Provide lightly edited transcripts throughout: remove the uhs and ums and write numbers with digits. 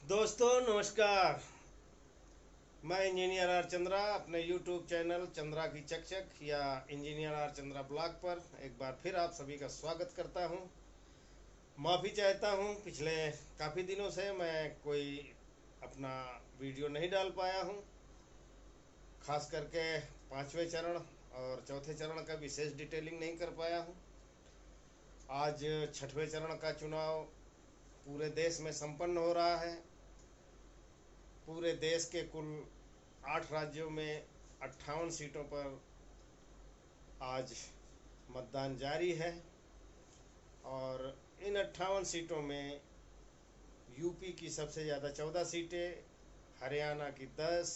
दोस्तों नमस्कार। मैं इंजीनियर आर चंद्रा अपने यूट्यूब चैनल चंद्रा की चकचक या इंजीनियर आर चंद्रा ब्लॉग पर एक बार फिर आप सभी का स्वागत करता हूं। माफ़ी चाहता हूं, पिछले काफ़ी दिनों से मैं कोई अपना वीडियो नहीं डाल पाया हूं। खास करके पाँचवें चरण और चौथे चरण का विशेष डिटेलिंग नहीं कर पाया हूं। आज छठवें चरण का चुनाव पूरे देश में संपन्न हो रहा है। पूरे देश के कुल 8 राज्यों में 58 सीटों पर आज मतदान जारी है और इन 58 सीटों में यूपी की सबसे ज़्यादा 14 सीटें, हरियाणा की 10,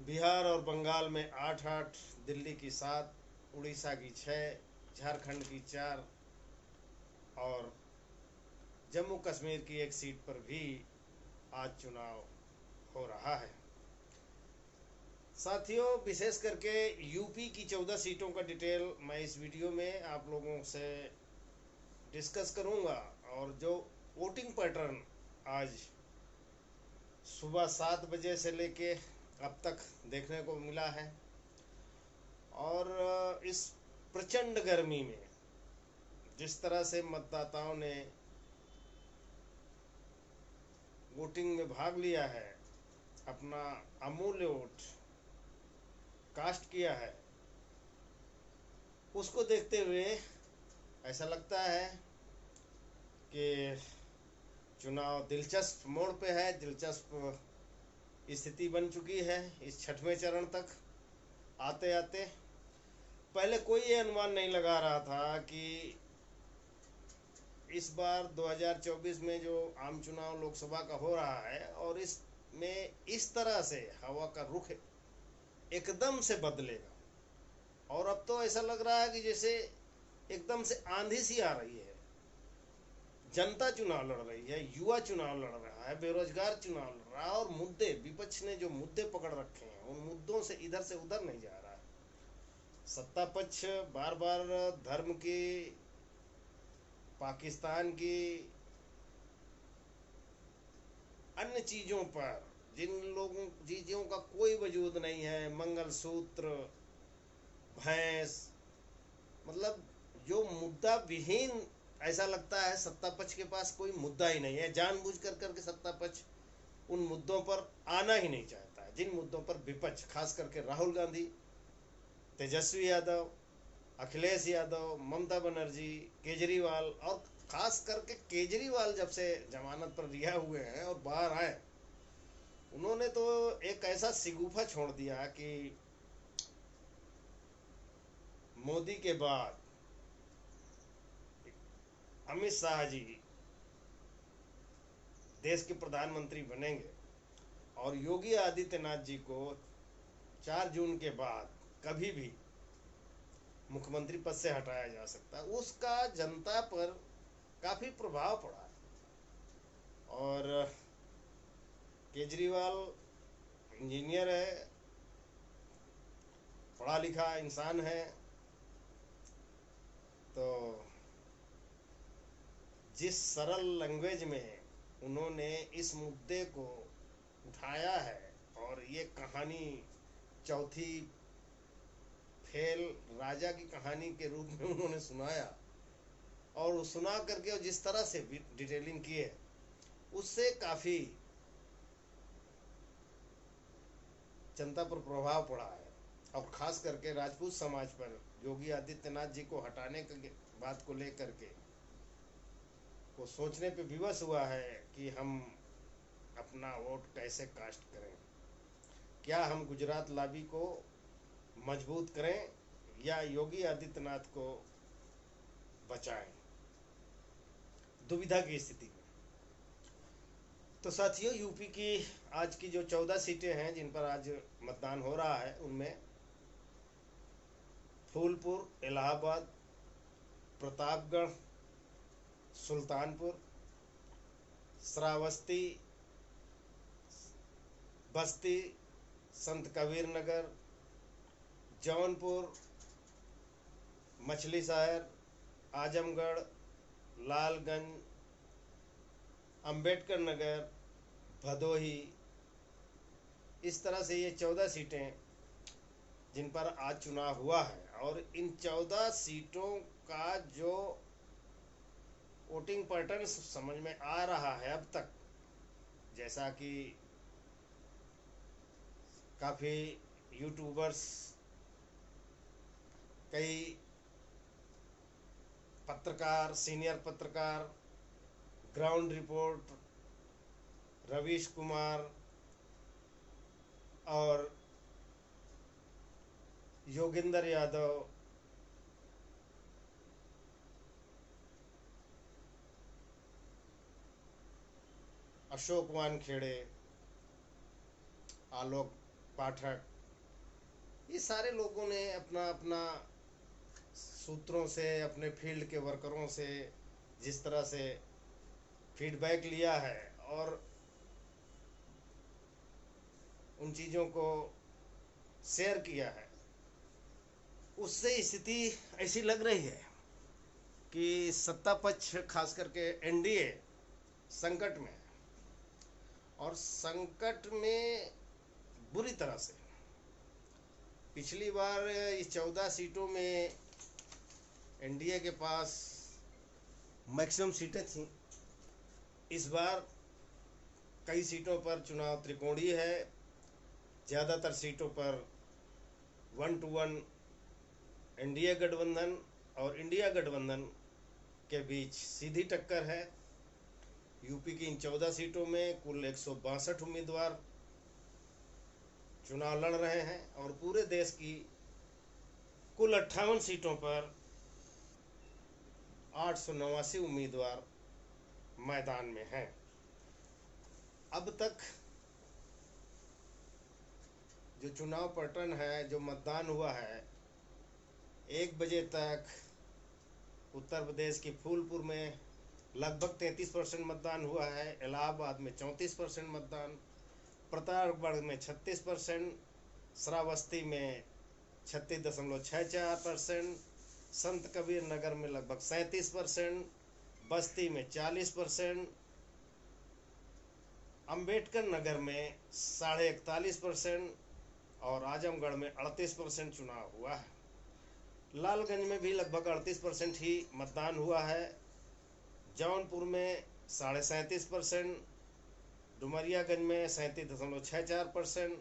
बिहार और बंगाल में 8-8, दिल्ली की 7, उड़ीसा की 6, झारखंड की 4 और जम्मू कश्मीर की एक सीट पर भी आज चुनाव हो रहा है। साथियों, विशेष करके यूपी की 14 सीटों का डिटेल मैं इस वीडियो में आप लोगों से डिस्कस करूंगा। और जो वोटिंग पैटर्न आज सुबह 7 बजे से लेके अब तक देखने को मिला है और इस प्रचंड गर्मी में जिस तरह से मतदाताओं ने वोटिंग में भाग लिया है, अपना अमूल्य वोट कास्ट किया है, उसको देखते हुए ऐसा लगता है कि चुनाव दिलचस्प मोड़ पे है, दिलचस्प स्थिति बन चुकी है। इस छठवें चरण तक आते आते पहले कोई ये अनुमान नहीं लगा रहा था कि इस बार 2024 में जो आम चुनाव लोकसभा का हो रहा है और इसमें इस तरह से हवा का रुख एकदम से बदलेगा। और अब तो ऐसा लग रहा है कि जैसे एकदम से आंधी सी आ रही है। जनता चुनाव लड़ रही है, युवा चुनाव लड़ रहा है, बेरोजगार चुनाव लड़ रहा है और मुद्दे, विपक्ष ने जो मुद्दे पकड़ रखे हैं उन मुद्दों से इधर से उधर नहीं जा रहा है। सत्ता पक्ष बार बार धर्म की, पाकिस्तान की, अन्य चीज़ों पर, जिन लोगों चीज़ों का कोई वजूद नहीं है, मंगलसूत्र, भैंस, मतलब जो मुद्दा विहीन, ऐसा लगता है सत्ता पक्ष के पास कोई मुद्दा ही नहीं है। जानबूझ कर करके सत्ता पक्ष उन मुद्दों पर आना ही नहीं चाहता है जिन मुद्दों पर विपक्ष, खास करके राहुल गांधी, तेजस्वी यादव, अखिलेश यादव, ममता बनर्जी, केजरीवाल, और खास करके केजरीवाल जब से जमानत पर रिहा हुए हैं और बाहर आए, उन्होंने तो एक ऐसा सिगुफा छोड़ दिया कि मोदी के बाद अमित शाह जी देश के प्रधानमंत्री बनेंगे और योगी आदित्यनाथ जी को 4 जून के बाद कभी भी मुख्यमंत्री पद से हटाया जा सकता है। उसका जनता पर काफ़ी प्रभाव पड़ा। और केजरीवाल इंजीनियर है, पढ़ा लिखा इंसान है, तो जिस सरल लैंग्वेज में उन्होंने इस मुद्दे को उठाया है और ये कहानी चौथी फेल राजा की कहानी के रूप में उन्होंने सुनाया, और सुना करके और जिस तरह से डिटेलिंग की है, उससे काफ़ी जनता पर प्रभाव पड़ा है। और ख़ास करके राजपूत समाज पर योगी आदित्यनाथ जी को हटाने की बात को लेकर के वो सोचने पे विवश हुआ है कि हम अपना वोट कैसे कास्ट करें। क्या हम गुजरात लॉबी को मजबूत करें या योगी आदित्यनाथ को बचाएं, दुविधा की स्थिति में। तो साथियों, यूपी की आज की जो 14 सीटें हैं जिन पर आज मतदान हो रहा है, उनमें फूलपुर, इलाहाबाद, प्रतापगढ़, सुल्तानपुर, श्रावस्ती, बस्ती, संत कबीर नगर, जौनपुर, मछली शहर, आजमगढ़, लालगंज, अंबेडकर नगर, भदोही, इस तरह से ये 14 सीटें जिन पर आज चुनाव हुआ है। और इन 14 सीटों का जो वोटिंग पैटर्न समझ में आ रहा है अब तक, जैसा कि काफ़ी यूट्यूबर्स, कई पत्रकार, सीनियर पत्रकार, ग्राउंड रिपोर्ट रवीश कुमार और योगेंद्र यादव, अशोक वानखेड़े, आलोक पाठक, ये सारे लोगों ने अपना अपना सूत्रों से, अपने फील्ड के वर्करों से जिस तरह से फीडबैक लिया है और उन चीज़ों को शेयर किया है, उससे स्थिति ऐसी लग रही है कि सत्ता पक्ष खास करके एनडीए संकट में है। और संकट में बुरी तरह से। पिछली बार इस 14 सीटों में एनडीए के पास मैक्सिमम सीटें थीं। इस बार कई सीटों पर चुनाव त्रिकोणीय है। ज़्यादातर सीटों पर 1-1 एनडीए गठबंधन और इंडिया गठबंधन के बीच सीधी टक्कर है। यूपी की इन 14 सीटों में कुल 162 उम्मीदवार चुनाव लड़ रहे हैं और पूरे देश की कुल 58 सीटों पर 889 उम्मीदवार मैदान में हैं। अब तक जो चुनाव पैटर्न है, जो मतदान हुआ है, 1 बजे तक उत्तर प्रदेश की फूलपुर में लगभग 33% मतदान हुआ है, इलाहाबाद में 34% मतदान, प्रतापगढ़ में 36%, श्रावस्ती में 36.64%, संत कबीर नगर में लगभग 37%, बस्ती में 40%, अंबेडकर नगर में 41.5% और आजमगढ़ में 38% चुनाव हुआ है। लालगंज में भी लगभग 38% ही मतदान हुआ है। जौनपुर में 37.5%, डुमरियागंज में 37.64%,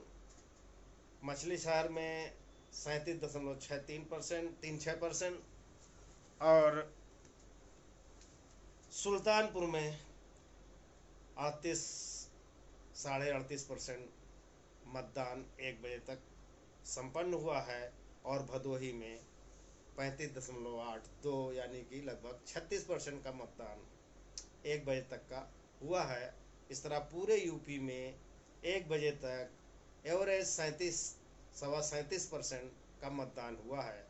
मछली शहर में 37.36% और सुल्तानपुर में 38.38% मतदान 1 बजे तक संपन्न हुआ है। और भदोही में 35.82 यानी कि लगभग 36% का मतदान 1 बजे तक का हुआ है। इस तरह पूरे यूपी में 1 बजे तक एवरेज 37.37% का मतदान हुआ है,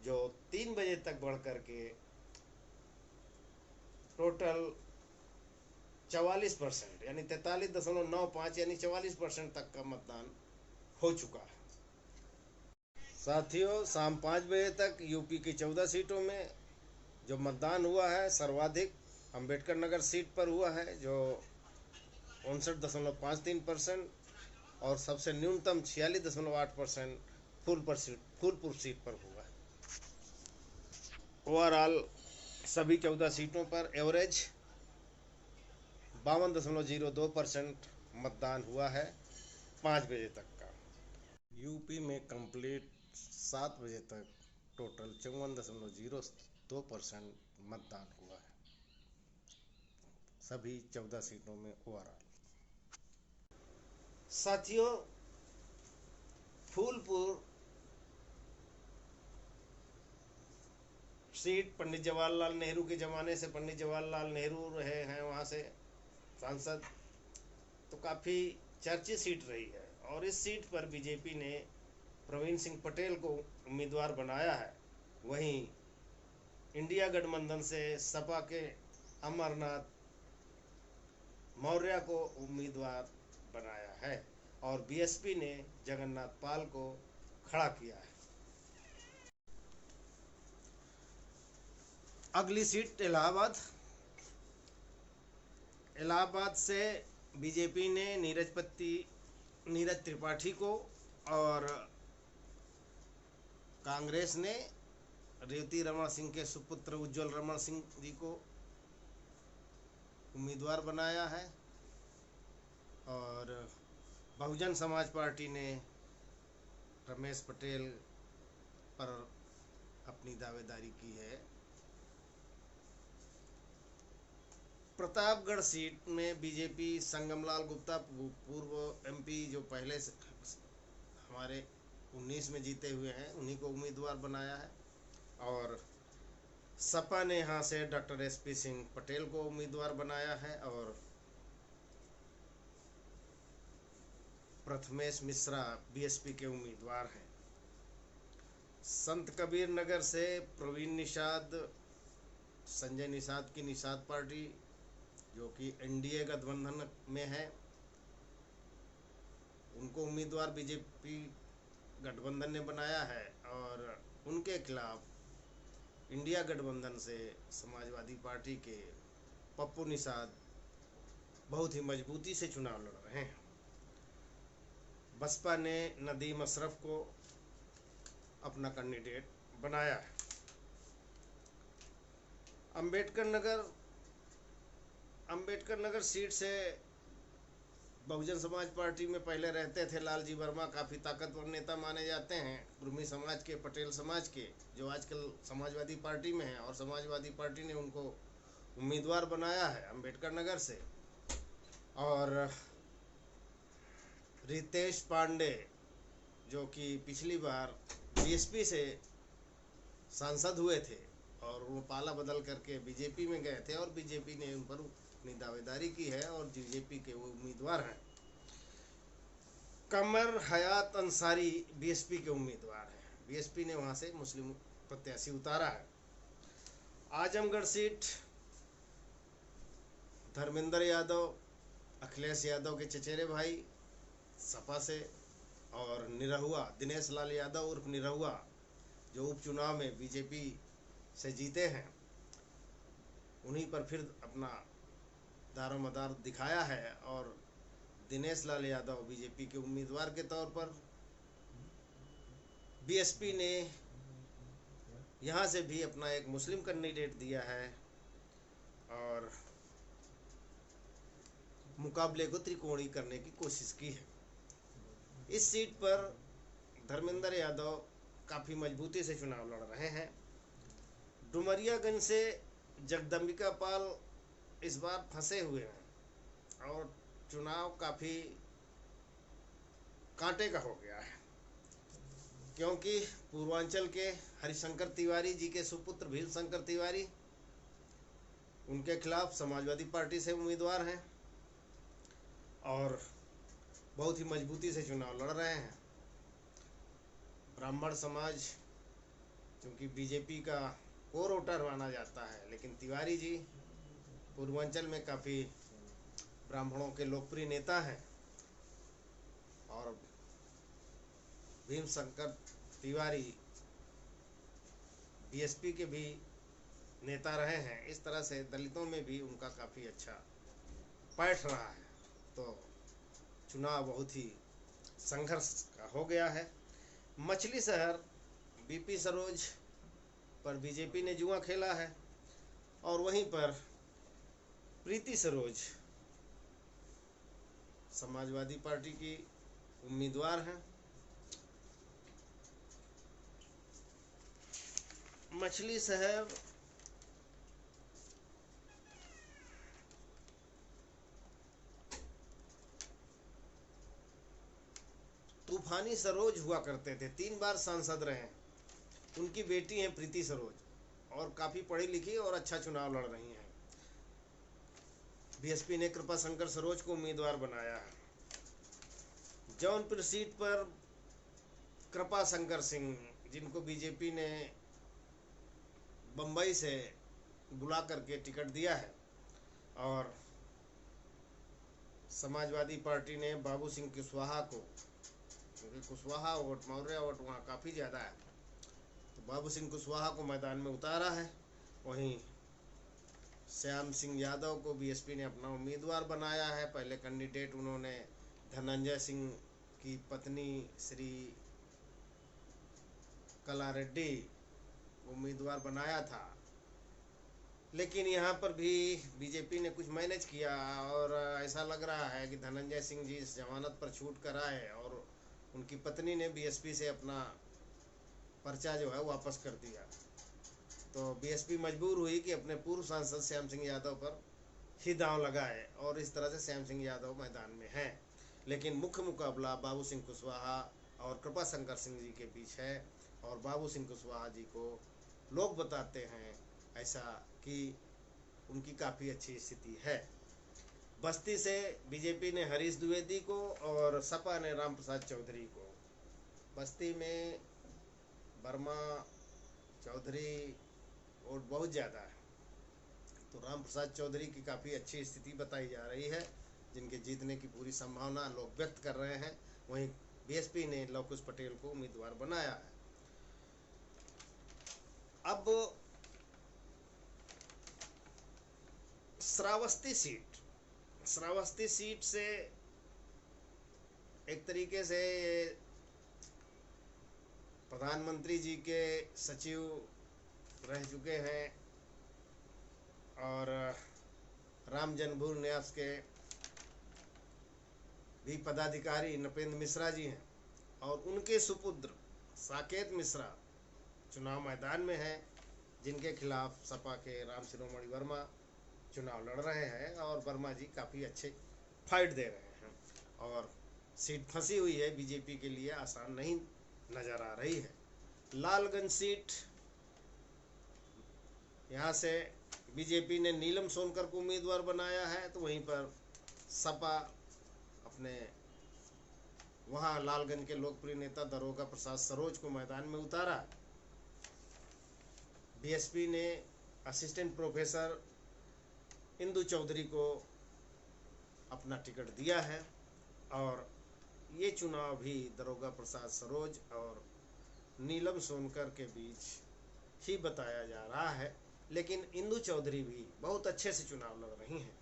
जो 3 बजे तक बढ़ कर के टोटल 44% यानी 43.95 यानी 44% तक का मतदान हो चुका है। साथियों, शाम 5 बजे तक यूपी की 14 सीटों में जो मतदान हुआ है, सर्वाधिक अंबेडकर नगर सीट पर हुआ है जो 59.53% और सबसे न्यूनतम 46.8% फूलपुर सीट पर हुआ है। ओवरऑल सभी 14 सीटों पर एवरेज 52.02% मतदान हुआ है 5 बजे तक का। यूपी में कंप्लीट 7 बजे तक टोटल 54.02% मतदान हुआ है सभी 14 सीटों में ओवरऑल। साथियों, फूलपुर सीट पंडित जवाहरलाल नेहरू के ज़माने से पंडित जवाहरलाल नेहरू रहे हैं वहाँ से सांसद, तो काफ़ी चर्चित सीट रही है। और इस सीट पर बीजेपी ने प्रवीण सिंह पटेल को उम्मीदवार बनाया है। वहीं इंडिया गठबंधन से सपा के अमरनाथ मौर्य को उम्मीदवार बनाया है और बीएसपी ने जगन्नाथ पाल को खड़ा किया है। अगली सीट इलाहाबाद। इलाहाबाद से बीजेपी ने नीरज त्रिपाठी को और कांग्रेस ने रेवती रमन सिंह के सुपुत्र उज्जवल रमन सिंह जी को उम्मीदवार बनाया है और बहुजन समाज पार्टी ने रमेश पटेल पर अपनी दावेदारी की है। प्रतापगढ़ सीट में बीजेपी संगमलाल गुप्ता पूर्व एमपी जो पहले से हमारे 19 में जीते हुए हैं उन्हीं को उम्मीदवार बनाया है और सपा ने यहाँ से डॉक्टर एसपी सिंह पटेल को उम्मीदवार बनाया है और प्रथमेश मिश्रा बीएसपी के उम्मीदवार हैं। संत कबीर नगर से प्रवीण निषाद, संजय निषाद की निषाद पार्टी जो कि एनडीए गठबंधन में है, उनको उम्मीदवार बीजेपी गठबंधन ने बनाया है और उनके खिलाफ इंडिया गठबंधन से समाजवादी पार्टी के पप्पू निषाद बहुत ही मजबूती से चुनाव लड़ रहे हैं। बसपा ने नदीम अशरफ को अपना कैंडिडेट बनाया है। अंबेडकर नगर सीट से बहुजन समाज पार्टी में पहले रहते थे लालजी वर्मा, काफ़ी ताकतवर नेता माने जाते हैं, कुर्मी समाज के, पटेल समाज के, जो आजकल समाजवादी पार्टी में हैं और समाजवादी पार्टी ने उनको उम्मीदवार बनाया है अंबेडकर नगर से। और रितेश पांडे जो कि पिछली बार बीएसपी से सांसद हुए थे और वो पाला बदल करके बीजेपी में गए थे और बीजेपी ने उन पर अपनी दावेदारी की है और बीजेपी के वो उम्मीदवार हैं। कमर हयात अंसारी बीएसपी के उम्मीदवार हैं, बीएसपी ने वहाँ से मुस्लिम प्रत्याशी उतारा है। आजमगढ़ सीट धर्मेंद्र यादव, अखिलेश यादव के चचेरे भाई सपा से, और निरहुआ दिनेश लाल यादव उर्फ निरहुआ जो उपचुनाव में बीजेपी से जीते हैं, उन्हीं पर फिर अपना दारोमदार दिखाया है और दिनेश लाल यादव बीजेपी के उम्मीदवार के तौर पर। बीएसपी ने यहाँ से भी अपना एक मुस्लिम कैंडिडेट दिया है और मुकाबले को त्रिकोणीय करने की कोशिश की है। इस सीट पर धर्मेंद्र यादव काफ़ी मजबूती से चुनाव लड़ रहे हैं। डुमरियागंज से जगदम्बिका पाल इस बार फंसे हुए हैं और चुनाव काफ़ी कांटे का हो गया है क्योंकि पूर्वांचल के हरिशंकर तिवारी जी के सुपुत्र भील शंकर तिवारी, उनके खिलाफ समाजवादी पार्टी से उम्मीदवार हैं और बहुत ही मजबूती से चुनाव लड़ रहे हैं। ब्राह्मण समाज क्योंकि बीजेपी का कोर वोटर माना जाता है, लेकिन तिवारी जी पूर्वांचल में काफ़ी ब्राह्मणों के लोकप्रिय नेता हैं और भीम शंकर तिवारी बीएसपी के भी नेता रहे हैं। इस तरह से दलितों में भी उनका काफ़ी अच्छा पैठ रहा है, तो चुनाव बहुत ही संघर्ष का हो गया है। मछली शहर बीपी सरोज पर बीजेपी ने जुआ खेला है और वहीं पर प्रीति सरोज समाजवादी पार्टी की उम्मीदवार हैं। मछली शहर तूफानी सरोज हुआ करते थे, 3 बार सांसद रहे। उनकी बेटी हैं प्रीति सरोज और काफ़ी पढ़ी लिखी और अच्छा चुनाव लड़ रही हैं। बीएसपी ने कृपा शंकर सरोज को उम्मीदवार बनाया है। जौनपुर सीट पर कृपा शंकर सिंह, जिनको बीजेपी ने बम्बई से बुला करके टिकट दिया है और समाजवादी पार्टी ने बाबू सिंह कुशवाहा को, क्योंकि कुशवाहा वोट, मौर्य वोट वहाँ काफ़ी ज़्यादा है, तो बाबू सिंह कुशवाहा को मैदान में उतारा है। वहीं श्याम सिंह यादव को बीएसपी ने अपना उम्मीदवार बनाया है। पहले कैंडिडेट उन्होंने धनंजय सिंह की पत्नी श्री कला रेड्डी उम्मीदवार बनाया था, लेकिन यहाँ पर भी बीजेपी ने कुछ मैनेज किया और ऐसा लग रहा है कि धनंजय सिंह जी इस जमानत पर छूट कर आए और उनकी पत्नी ने बीएसपी से अपना पर्चा जो है वापस कर दिया। तो बीएसपी मजबूर हुई कि अपने पूर्व सांसद श्याम सिंह यादव पर ही दांव लगाए और इस तरह से श्याम सिंह यादव मैदान में हैं। लेकिन मुख्य मुकाबला बाबू सिंह कुशवाहा और कृपा शंकर सिंह जी के बीच है और बाबू सिंह कुशवाहा जी को लोग बताते हैं ऐसा कि उनकी काफ़ी अच्छी स्थिति है। बस्ती से बीजेपी ने हरीश द्विवेदी को और सपा ने राम प्रसाद चौधरी को। बस्ती में वर्मा चौधरी वोट बहुत ज़्यादा है, तो राम प्रसाद चौधरी की काफ़ी अच्छी स्थिति बताई जा रही है, जिनके जीतने की पूरी संभावना लोग व्यक्त कर रहे हैं। वहीं बीएसपी ने लव कुश पटेल को उम्मीदवार बनाया है। अब श्रावस्ती सीट से एक तरीके से प्रधानमंत्री जी के सचिव रह चुके हैं और राम जन्मभूमि न्यास के भी पदाधिकारी नृपेंद्र मिश्रा जी हैं और उनके सुपुत्र साकेत मिश्रा चुनाव मैदान में हैं, जिनके खिलाफ सपा के राम शिरोमणि वर्मा चुनाव लड़ रहे हैं और वर्मा जी काफ़ी अच्छे फाइट दे रहे हैं और सीट फंसी हुई है, बीजेपी के लिए आसान नहीं नज़र आ रही है। लालगंज सीट, यहाँ से बीजेपी ने नीलम सोनकर को उम्मीदवार बनाया है, तो वहीं पर सपा अपने वहाँ लालगंज के लोकप्रिय नेता दरोगा प्रसाद सरोज को मैदान में उतारा। बीएसपी ने असिस्टेंट प्रोफेसर इंदु चौधरी को अपना टिकट दिया है और ये चुनाव भी दरोगा प्रसाद सरोज और नीलम सोनकर के बीच ही बताया जा रहा है, लेकिन इंदु चौधरी भी बहुत अच्छे से चुनाव लड़ रही हैं।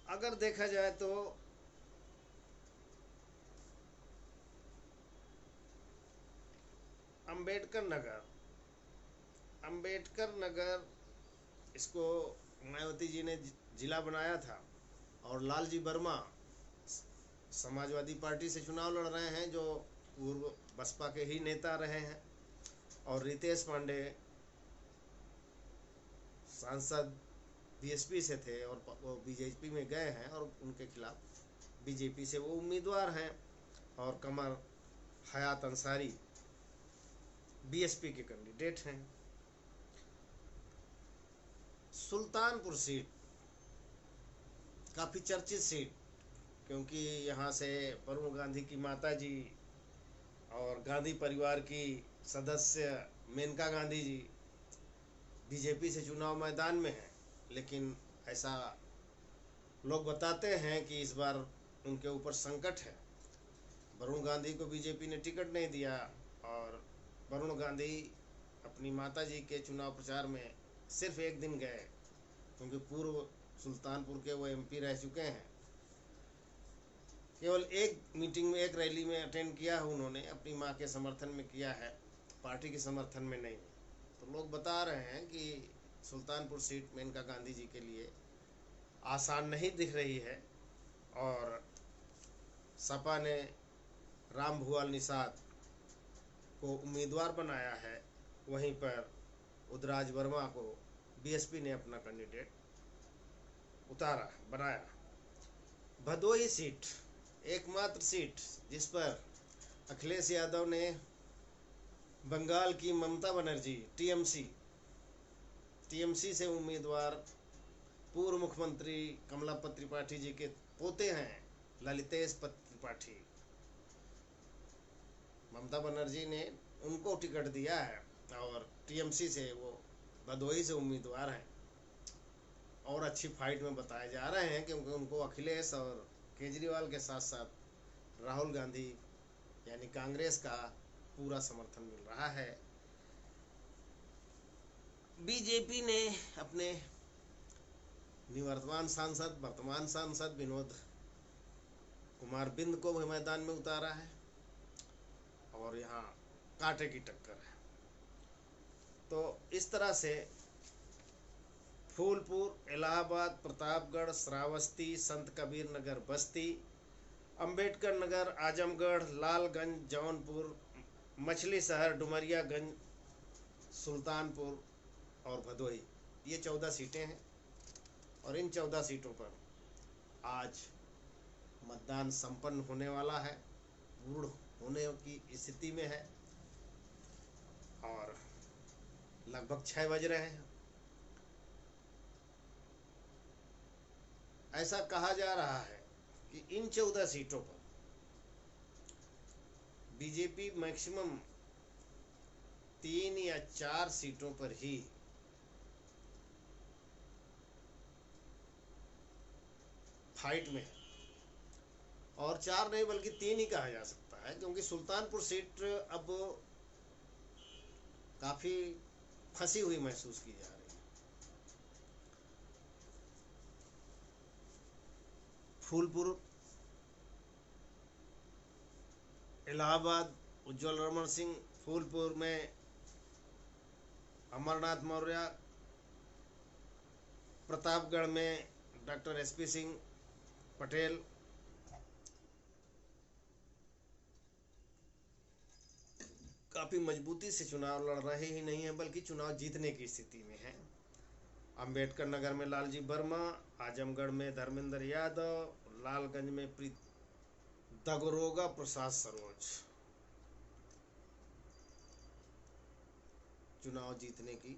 अगर देखा जाए तो अंबेडकर नगर इसको मायावती जी ने जिला बनाया था और लालजी वर्मा समाजवादी पार्टी से चुनाव लड़ रहे हैं, जो पूर्व बसपा के ही नेता रहे हैं, और रितेश पांडे सांसद बीएसपी से थे और वो बीजेपी में गए हैं और उनके खिलाफ बीजेपी से वो उम्मीदवार हैं, और कमर हयात अंसारी बीएसपी के कैंडिडेट हैं। सुल्तानपुर सीट काफ़ी चर्चित सीट, क्योंकि यहाँ से वरुण गांधी की माता जी और गांधी परिवार की सदस्य मेनका गांधी जी बीजेपी से चुनाव मैदान में हैं, लेकिन ऐसा लोग बताते हैं कि इस बार उनके ऊपर संकट है। वरुण गांधी को बीजेपी ने टिकट नहीं दिया और वरुण गांधी अपनी माता जी के चुनाव प्रचार में सिर्फ एक दिन गए, क्योंकि पूर्व सुल्तानपुर के वो एमपी रह चुके हैं। केवल एक मीटिंग में, एक रैली में अटेंड किया है उन्होंने, अपनी मां के समर्थन में किया है, पार्टी के समर्थन में नहीं। तो लोग बता रहे हैं कि सुल्तानपुर सीट मेनका गांधी जी के लिए आसान नहीं दिख रही है और सपा ने राम भुआल निषाद को उम्मीदवार बनाया है, वहीं पर उदराज वर्मा को बीएसपी ने अपना कैंडिडेट बनाया। भदोही सीट एकमात्र सीट जिस पर अखिलेश यादव ने बंगाल की ममता बनर्जी टीएमसी से उम्मीदवार पूर्व मुख्यमंत्री कमलापत त्रिपाठी जी के पोते हैं ललितेश त्रिपाठी, ममता बनर्जी ने उनको टिकट दिया है और टीएमसी से वो भदोही से उम्मीदवार हैं और अच्छी फाइट में बताए जा रहे हैं, क्योंकि उनको अखिलेश और केजरीवाल के साथ साथ राहुल गांधी यानी कांग्रेस का पूरा समर्थन मिल रहा है। बीजेपी ने अपने वर्तमान सांसद विनोद कुमार बिंद को भी मैदान में उतारा है और यहाँ कांटे की टक्कर है। तो इस तरह से फूलपुर, इलाहाबाद, प्रतापगढ़, श्रावस्ती, संत कबीर नगर बस्ती, अंबेडकर नगर, आजमगढ़, लालगंज, जौनपुर, मछली शहर, डुमरियागंज, सुल्तानपुर और भदोही, ये 14 सीटें हैं और इन 14 सीटों पर आज मतदान संपन्न होने वाला है, पूर्ण होने की स्थिति में है और लगभग 6 बज रहे हैं। ऐसा कहा जा रहा है कि इन 14 सीटों पर बीजेपी मैक्सिमम 3 या 4 सीटों पर ही फाइट में है और 4 नहीं बल्कि 3 ही कहा जा सकता है, क्योंकि सुल्तानपुर सीट अब काफी फंसी हुई महसूस की जा रही है। फूलपुर, इलाहाबाद उज्जवल रमन सिंह, फूलपुर में अमरनाथ मौर्य, प्रतापगढ़ में डॉक्टर एसपी सिंह पटेल, काफी मजबूती से चुनाव लड़ रहे ही नहीं है बल्कि चुनाव जीतने की स्थिति में है। अंबेडकर नगर में लालजी वर्मा, आजमगढ़ में धर्मेंद्र यादव, लालगंज में दगरोगा प्रसाद सरोज चुनाव जीतने की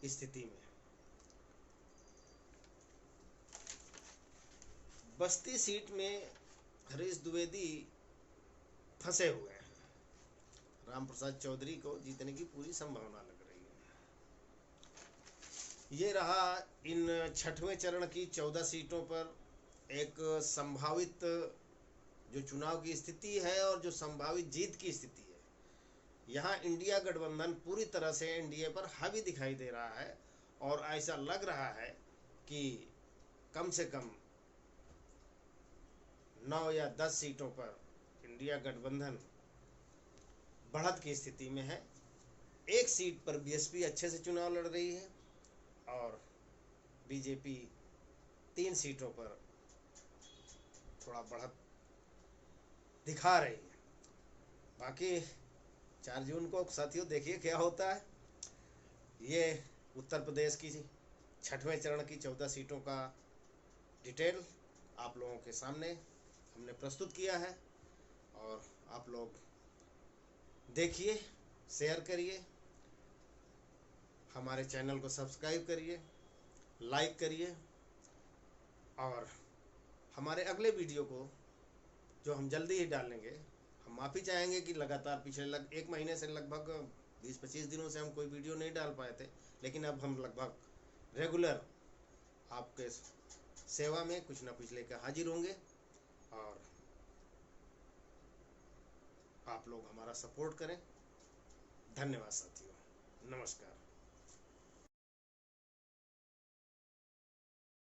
स्थिति में। बस्ती सीट में हरीश द्विवेदी फंसे हुए हैं। रामप्रसाद चौधरी को जीतने की पूरी संभावना लग रही है। ये रहा इन 6वें चरण की 14 सीटों पर एक संभावित जो चुनाव की स्थिति है और जो संभावित जीत की स्थिति है। यहाँ इंडिया गठबंधन पूरी तरह से एनडीए पर हावी दिखाई दे रहा है और ऐसा लग रहा है कि कम से कम 9 या 10 सीटों पर इंडिया गठबंधन बढ़त की स्थिति में है। एक सीट पर बीएसपी अच्छे से चुनाव लड़ रही है और बीजेपी 3 सीटों पर थोड़ा बढ़त दिखा रही है। बाकी 4 जून को साथियों देखिए क्या होता है। ये उत्तर प्रदेश की 6वें चरण की 14 सीटों का डिटेल आप लोगों के सामने हमने प्रस्तुत किया है और आप लोग देखिए, शेयर करिए, हमारे चैनल को सब्सक्राइब करिए, लाइक करिए और हमारे अगले वीडियो को जो हम जल्दी ही डालेंगे, हम माफ़ी चाहेंगे कि लगातार पिछले 1 महीने से लगभग 20-25 दिनों से हम कोई वीडियो नहीं डाल पाए थे, लेकिन अब हम लगभग रेगुलर आपके सेवा में कुछ ना कुछ लेकर हाजिर होंगे और आप लोग हमारा सपोर्ट करें। धन्यवाद साथियों, नमस्कार।